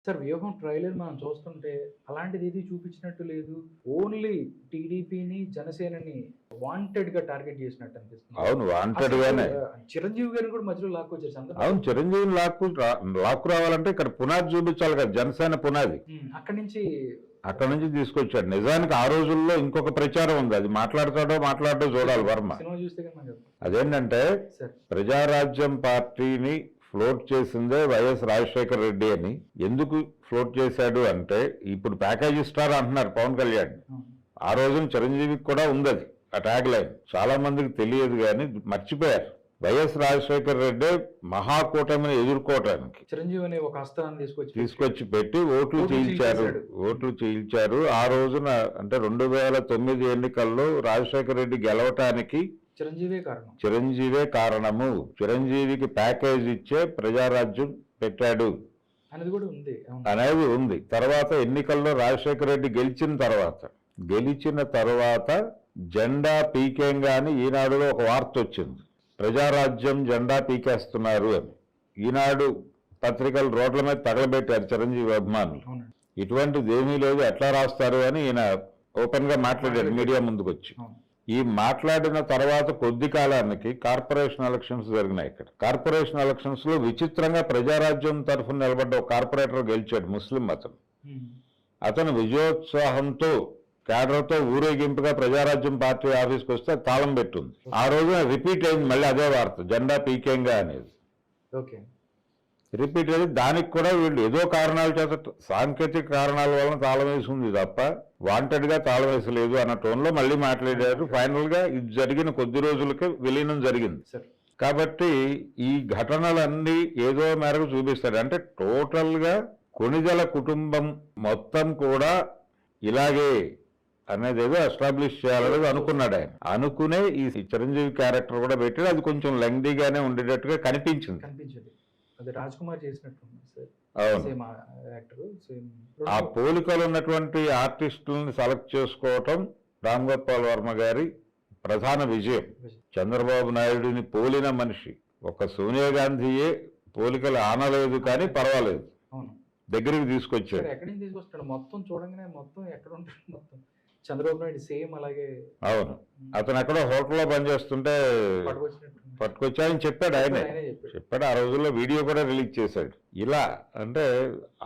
Sir 'వ్యూహం' trailer మనం చూస్తుంటే అలాంటిదేది చూపించినట్టు లేదు. ఓన్లీ టీడీపీని, జనసేనని వాంటెడ్‌గా టార్గెట్ చేసినట్టు అనిపిస్తుంది. అవును. వాంటెడ్ అసలు గానే. చిరంజీవి గారిని కూడా మధ్యలో లాక్కొచ్చారు. అవును. చంద్రబాబు చిరంజీవిని లాక్కు రావాలంటే ఇక్కడ పునాది చూపించాలి కదా, జనసేన పునాది. అక్కడి నుంచి అక్కడి నుంచి తీసుకొచ్చాడు. నిజానికి ఆ రోజుల్లో ఇంకొక ప్రచారం ఉంది. అది మాట్లాడో చూడాలి వర్మ. సినిమా చూస్తే కనుక మనకు అదేంటంటే సార్ ప్రజారాజ్యం పార్టీని ఫ్లోట్ చేసిందే వైఎస్ రాజశేఖర రెడ్డి అని. ఎందుకు ఫ్లోట్ చేశాడు అంటే, ఇప్పుడు ప్యాకేజీ స్టార్ అంటున్నారు పవన్ కళ్యాణ్. ఆ రోజున చిరంజీవికి కూడా ఉంది అది, ఆ ట్యాగ్ లైన్. చాలా మందికి తెలియదు కానీ మర్చిపోయారు. వైఎస్ రాజశేఖర రెడ్డి మహాకూటమిని ఎదుర్కోవటానికి చిరంజీవి అనే ఒక అస్త్రాన్ని తీసుకొచ్చి పెట్టి ఓట్లు చీల్చారు. ఆ రోజున అంటే 2009 ఎన్నికల్లో రాజశేఖర రెడ్డి గెలవటానికి చిరంజీవే కారణము. చిరంజీవికి ప్యాకేజ్ ఇచ్చే ప్రజారాజ్యం పెట్టాడు అనేది ఉంది. తర్వాత ఎన్నికల్లో రాజశేఖర రెడ్డి గెలిచిన తర్వాత జెండా పీకేంగాని ఈనాడులో ఒక వార్త వచ్చింది, ప్రజారాజ్యం జెండా పీకేస్తున్నారు అని. ఈనాడు పత్రికలు రోడ్ల మీద తగలబెట్టారు చిరంజీవి అభిమానులు. ఇటువంటిది ఏమీ లేదు, ఎట్లా రాస్తారు అని ఈయన ఓపెన్ గా మాట్లాడారు మీడియా ముందుకు వచ్చి. ఈ మాట్లాడిన తర్వాత కొద్ది కాలానికి కార్పొరేషన్ ఎలక్షన్స్ జరిగినాయి. ఇక్కడ కార్పొరేషన్ ఎలక్షన్స్ లో విచిత్రంగా ప్రజారాజ్యం తరఫున నిలబడ్డ ఒక కార్పొరేటర్ గెలిచాడు, ముస్లిం అతను విజయోత్సాహంతో కేడర్తో ఊరేగింపుగా ప్రజారాజ్యం పార్టీ ఆఫీస్కి వస్తే తాళం పెట్టుంది. ఆ రోజున రిపీట్ అయింది మళ్ళీ అదే వార్త, జెండా పీకేంగా అనేది రిపీట్ అయింది. దానికి కూడా వీళ్ళు ఏదో కారణాల చేత, సాంకేతిక కారణాల వలన తాళం వేసి ఉంది తప్ప వాంటెడ్ గా తాళం వేసలేదు అన్న టోన్లో మళ్ళీ మాట్లాడారు. ఫైనల్ గా ఇది జరిగిన కొద్ది రోజులకే విలీనం జరిగింది. కాబట్టి ఈ ఘటనలన్నీ ఏదో మేరకు చూపిస్తాడు. అంటే టోటల్ గా కొణిదెల కుటుంబం మొత్తం కూడా ఇలాగే అనేది ఏదో ఎస్టాబ్లిష్ చేయాలనేది అనుకున్నాడు ఆయన. అనుకునే ఈ చిరంజీవి క్యారెక్టర్ కూడా పెట్టాడు. అది కొంచెం లెంగ్దీగానే ఉండేటట్టుగా కనిపించింది. అవును. ఆ పోలికలు ఉన్నటువంటి ఆర్టిస్టులను సెలెక్ట్ చేసుకోవటం రామ్ గోపాల్ వర్మ గారి ప్రధాన విజయం. చంద్రబాబు నాయుడిని పోలిన మనిషి ఒక సోనియా గాంధీయే పోలికలు ఆనలేదు కానీ పర్వాలేదు, దగ్గరికి తీసుకొచ్చాడు. మొత్తం చూడంగానే మొత్తం ఎక్కడ ఉంటాడు, మొత్తం చంద్రబాబు నాయుడు సేమ్ అలాగే. అవును. అతను ఎక్కడో హోటల్లో పనిచేస్తుంటే పట్టుకొచ్చాయని చెప్పాడు. చెప్పాడు. ఆ రోజుల్లో వీడియో కూడా రిలీజ్ చేశాడు. ఇలా అంటే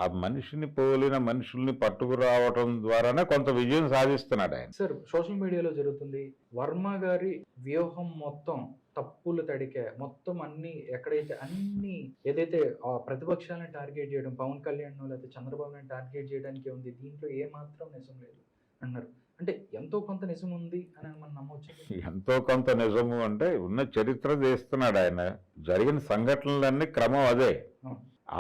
ఆ మనిషిని పోలిన మనుషుల్ని పట్టుకురావటం ద్వారానే కొంత విజయం సాధిస్తున్నాడు ఆయన. సార్ సోషల్ మీడియాలో జరుగుతుంది, వర్మ గారి వ్యూహం మొత్తం తప్పులు తడికే, మొత్తం అన్ని ఎక్కడైతే అన్ని ఏదైతే ప్రతిపక్షాలను టార్గెట్ చేయడం, పవన్ కళ్యాణ్ లేకపోతే చంద్రబాబుని టార్గెట్ చేయడానికి ఉంది, దీంట్లో ఏ మాత్రం నిజం లేదు అన్నారు. అంటే ఎంతో కొంత నిజం ఉంది అని మనం నమ్మొచ్చు. ఎంతో కొంత నిజము అంటే ఉన్న చరిత్ర చేస్తున్నాడు ఆయన. జరిగిన సంఘటనలన్నీ క్రమం అదే.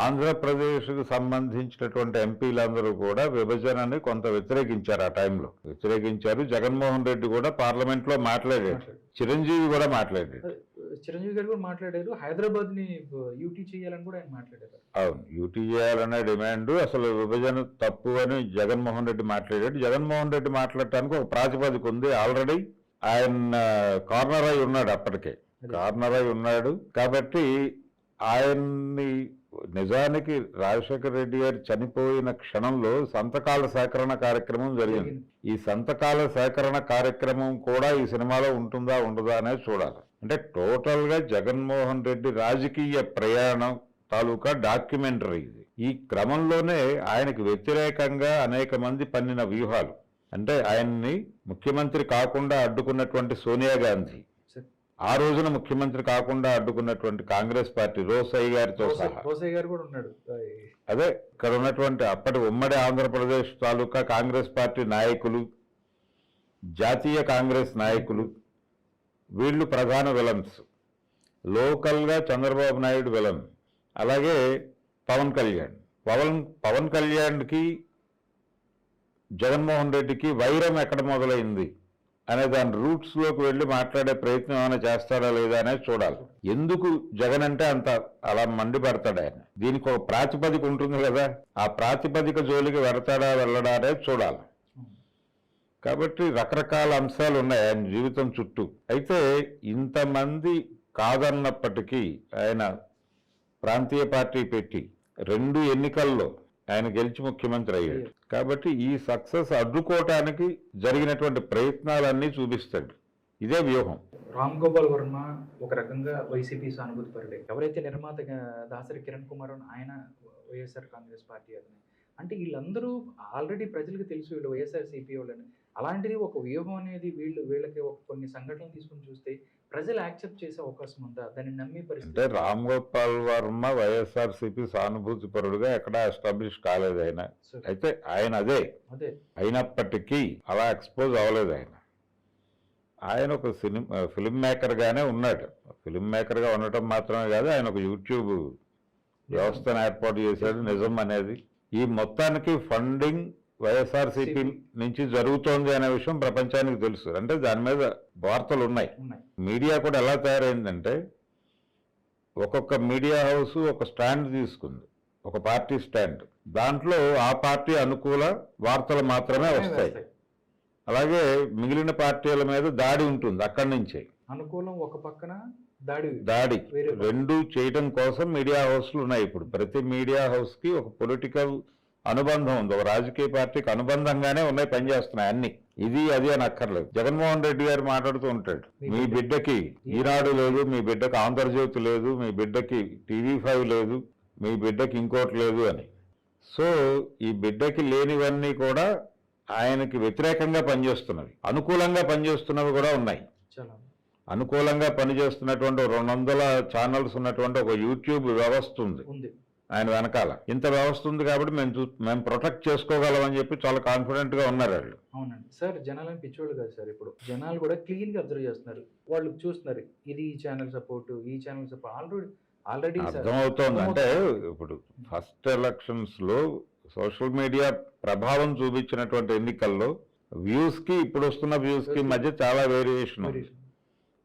ఆంధ్రప్రదేశ్కు సంబంధించినటువంటి ఎంపీలందరూ కూడా విభజనని కొంత వ్యతిరేకించారు. ఆ టైంలో వ్యతిరేకించారు. జగన్మోహన్ రెడ్డి కూడా పార్లమెంట్ లో మాట్లాడాడు, చిరంజీవి కూడా మాట్లాడాడు. చిరంజీవి గారు కూడా మాట్లాడారు. హైదరాబాద్ ని యూటీ చేయాలని కూడా ఆయన మాట్లాడారు. అవును, యూటీ చేయాలనే డిమాండ్, అసలు విభజన తప్పు అని జగన్మోహన్ రెడ్డి మాట్లాడాడు. జగన్మోహన్ రెడ్డి మాట్లాడటానికి ఒక ప్రాతిపదిక ఉంది. ఆల్రెడీ ఆయన కార్నర్ అయి ఉన్నాడు, అప్పటికే కార్నర్ అయి ఉన్నాడు. కాబట్టి ఆయన్ని నిజానికి రాజశేఖర రెడ్డి గారు చనిపోయిన క్షణంలో సంతకాల సేకరణ కార్యక్రమం జరిగింది. ఈ సంతకాల సేకరణ కార్యక్రమం కూడా ఈ సినిమాలో ఉంటుందా ఉండదా అనేది చూడాలి. అంటే టోటల్ గా జగన్మోహన్ రెడ్డి రాజకీయ ప్రయాణం తాలూకా డాక్యుమెంటరీ ఇది. ఈ క్రమంలోనే ఆయనకు వ్యతిరేకంగా అనేక మంది పన్నిన వ్యూహాలు, అంటే ఆయన్ని ముఖ్యమంత్రి కాకుండా అడ్డుకున్నటువంటి సోనియా గాంధీ, ఆ రోజున ముఖ్యమంత్రి కాకుండా అడ్డుకున్నటువంటి కాంగ్రెస్ పార్టీ రోసయ్య గారితో సహా, అదే ఇక్కడ ఉన్నటువంటి అప్పటి ఉమ్మడి ఆంధ్రప్రదేశ్ తాలూకా కాంగ్రెస్ పార్టీ నాయకులు, జాతీయ కాంగ్రెస్ నాయకులు, వీళ్ళు ప్రధాన విలన్స్. లోకల్గా చంద్రబాబు నాయుడు విలన్. అలాగే పవన్ కళ్యాణ్కి జగన్మోహన్ రెడ్డికి వైరం ఎక్కడ మొదలైంది అనే దాని రూట్స్ లోకి వెళ్ళి మాట్లాడే ప్రయత్నం ఏమైనా చేస్తాడా లేదా అనేది చూడాలి. ఎందుకు జగన్ అంటే అంత అలా మండిపడతాడు ఆయన? దీనికి ఒక ప్రాతిపదిక ఉంటుంది కదా, ఆ ప్రాతిపదిక జోలికి వెళ్ళడా అనేది చూడాలి. కాబట్టి రకరకాల అంశాలు ఉన్నాయి ఆయన జీవితం చుట్టూ. అయితే ఇంతమంది కాదన్నప్పటికీ ఆయన ప్రాంతీయ పార్టీ పెట్టి 2 ఎన్నికల్లో ఆయన గెలిచి ముఖ్యమంత్రి అయ్యాడు. కాబట్టి ఈ సక్సెస్ అడ్డుకోవటానికి జరిగినటువంటి ప్రయత్నాలన్నీ చూపిస్తాడు. ఇదే వ్యూహం. రామ్ గోపాల్ వర్మ ఒక రకంగా వైసీపీ సానుభూతి పరుడే. ఎవరైతే నిర్మాతగా దాసరి కిరణ్ కుమార్ ఆయన వైఎస్ఆర్ కాంగ్రెస్ పార్టీ అతను. అంటే వీళ్ళందరూ ఆల్రెడీ ప్రజలకు తెలుసు వీళ్ళు వైఎస్ఆర్ సిపి వాళ్ళని. అలాంటిది ఒక వ్యూహం అనేది వీళ్ళకి ఒక కొన్ని సంఘటనలు తీసుకుని చూస్తే ప్రజలు యాక్సెప్ట్ చేసే అవకాశం ఉందా? దాన్ని నమ్మే అంటే పరిస్థితి. రామ్ గోపాల్ వర్మ వైఎస్ఆర్సీపీ సానుభూతి పరుడుగా ఎక్కడా ఎస్టాబ్లిష్ కాలేదు ఆయన. సరే. అయితే ఆయన అదే అదే అయినప్పటికీ అలా ఎక్స్పోజ్ అవ్వలేదు ఆయన. ఆయన ఒక ఫిల్మ్ మేకర్ గానే ఉన్నాడు. ఫిల్మ్ మేకర్ గా ఉండటం మాత్రమే కాదు, ఆయన ఒక యూట్యూబ్ వ్యవస్థను ఏర్పాటు చేశాడు. నిజం అనేది ఈ మొత్తానికి ఫండింగ్ వైఎస్ఆర్సీపీ నుంచి జరుగుతోంది అనే విషయం ప్రపంచానికి తెలుసు. అంటే దాని మీద వార్తలు ఉన్నాయి. ఉన్నాయి. మీడియా కూడా ఎలా తయారైందంటే ఒక్కొక్క మీడియా హౌస్ ఒక స్టాండ్ తీసుకుంది, ఒక పార్టీ స్టాండ్. దాంట్లో ఆ పార్టీ అనుకూల వార్తలు మాత్రమే వస్తాయి. అలాగే మిగిలిన పార్టీల మీద దాడి ఉంటుంది. అక్కడి నుంచే అనుకూలం ఒక పక్కన దాడి వేరే పక్కన. రెండు చేయడం కోసం మీడియా హౌస్లు ఉన్నాయి. ఇప్పుడు ప్రతి మీడియా హౌస్ కి ఒక పొలిటికల్ అనుబంధం ఉంది, ఒక రాజకీయ పార్టీకి అనుబంధంగానే ఉన్నాయి, పనిచేస్తున్నాయి అన్ని. ఇది అది అని అక్కర్లేదు. జగన్మోహన్ రెడ్డి గారు మాట్లాడుతూ ఉంటాడు, మీ బిడ్డకి ఈనాడు లేదు, మీ బిడ్డకి ఆంధ్రజ్యోతి లేదు, మీ బిడ్డకి TV5 లేదు, మీ బిడ్డకి ఇంకోటి లేదు అని. సో ఈ బిడ్డకి లేనివన్నీ కూడా ఆయనకి వ్యతిరేకంగా పనిచేస్తున్నవి, అనుకూలంగా పనిచేస్తున్నవి కూడా ఉన్నాయి. చాలా అనుకూలంగా పనిచేస్తున్నటువంటి 200 ఛానల్స్ ఉన్నటువంటి ఒక యూట్యూబ్ వ్యవస్థ ఉంది ఉంది. ఆయన వెనకాల. ఇంత వ్యవస్థ ఉంది కాబట్టి మేము ప్రొటెక్ట్ చేసుకోగలం అని చెప్పి చాలా కాన్ఫిడెంట్ గా ఉన్నారు వాళ్ళు. అవునండి సార్. జనాలని పిచ్చోళ్ళు కాదు సార్. ఇప్పుడు జనాలు కూడా క్లీన్ గా అబ్జర్వ్ చేస్తున్నారు. వాళ్ళు చూస్తున్నారు ఇది ఈ ఛానల్ సపోర్ట్, ఈ ఛానల్ సపోర్ట్ ఆల్రెడీ అర్థమవుతోంది. అంటే ఇప్పుడు ఫస్ట్ ఎలక్షన్స్ లో సోషల్ మీడియా ప్రభావం చూపించినటువంటి ఎన్నికల్లో వ్యూస్ కి ఇప్పుడు వస్తున్న వ్యూస్ కి మధ్య చాలా వేరియేషన్ ఉంది.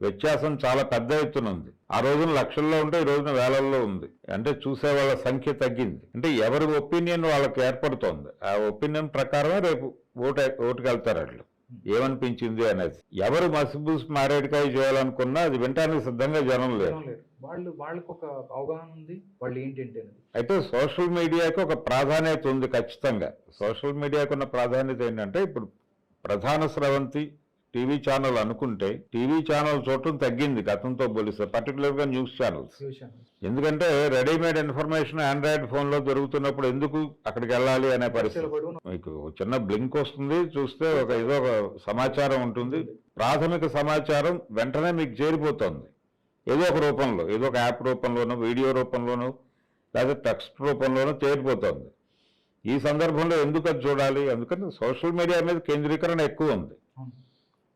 వ్యత్యాసం చాలా పెద్ద ఎత్తున ఉంది. ఆ రోజున లక్షల్లో ఉంటే ఈ రోజున వేలల్లో ఉంది. అంటే చూసే వాళ్ళ సంఖ్య తగ్గింది. అంటే ఎవరి ఒపీనియన్ వాళ్ళకి ఏర్పడుతోంది. ఆ ఒపీనియన్ ప్రకారమే రేపు ఓటుకి వెళ్తారు వాళ్ళు, ఏమనిపించింది అనేది. ఎవరు మసిబూసి మారేడుకాయ చేయాలనుకున్నా అది వినటానికి సిద్ధంగా జనం లేరు. వాళ్ళకి ఒక అవగాహన ఉంది వాళ్ళు ఏంటంటే. అయితే సోషల్ మీడియాకి ఒక ప్రాధాన్యత ఉంది ఖచ్చితంగా. సోషల్ మీడియాకి ఉన్న ప్రాధాన్యత ఏంటంటే ఇప్పుడు ప్రధాన స్రవంతి టీవీ ఛానల్ అనుకుంటే టీవీ ఛానల్ చూడటం తగ్గింది గతంతో పోలిస్తే, పర్టికులర్ గా న్యూస్ ఛానల్స్. ఎందుకంటే రెడీమేడ్ ఇన్ఫర్మేషన్ ఆండ్రాయిడ్ ఫోన్ లో దొరుకుతున్నప్పుడు ఎందుకు అక్కడికి వెళ్ళాలి అనే పరిస్థితి. మీకు చిన్న బ్లింక్ వస్తుంది, చూస్తే ఏదో ఒక సమాచారం ఉంటుంది. ప్రాథమిక సమాచారం వెంటనే మీకు చేరిపోతుంది ఏదో ఒక రూపంలో, ఏదో ఒక యాప్ రూపంలోనో, వీడియో రూపంలోనో, లేదా టెక్స్ట్ రూపంలోనో చేరిపోతుంది. ఈ సందర్భంలో ఎందుకు అది చూడాలి? అందుకని సోషల్ మీడియా మీద కేంద్రీకరణ ఎక్కువ ఉంది.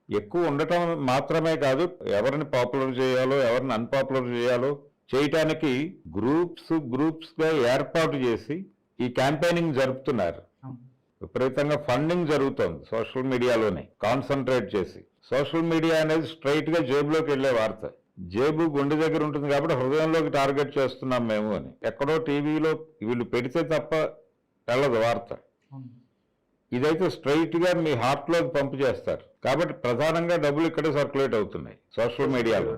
ఎక్కువ ఉండటం మాత్రమే కాదు, ఎవరిని పాపులర్ చేయాలో ఎవరిని అన్పాపులర్ చేయాలో చేయటానికి గ్రూప్స్ గా ఏర్పాటు చేసి ఈ క్యాంపెయినింగ్ జరుపుతున్నారు. విపరీతంగా ఫండింగ్ జరుగుతుంది సోషల్ మీడియాలోనే కాన్సన్ట్రేట్ చేసి. సోషల్ మీడియా అనేది స్ట్రైట్ గా జేబులోకి వెళ్లే వార్త. జేబు గుండె దగ్గర ఉంటుంది కాబట్టి హృదయంలోకి టార్గెట్ చేస్తున్నాం మేము అని. ఎక్కడో టీవీలో వీళ్ళు పెడితే తప్ప వెళ్ళదు వార్త. ఇదైతే స్ట్రైట్ గా మీ హార్ట్ లోకి పంపు చేస్తారు. కాబట్టి ప్రధానంగా డబ్బులు ఇక్కడే సర్క్యులేట్ అవుతున్నాయి సోషల్ మీడియాలో.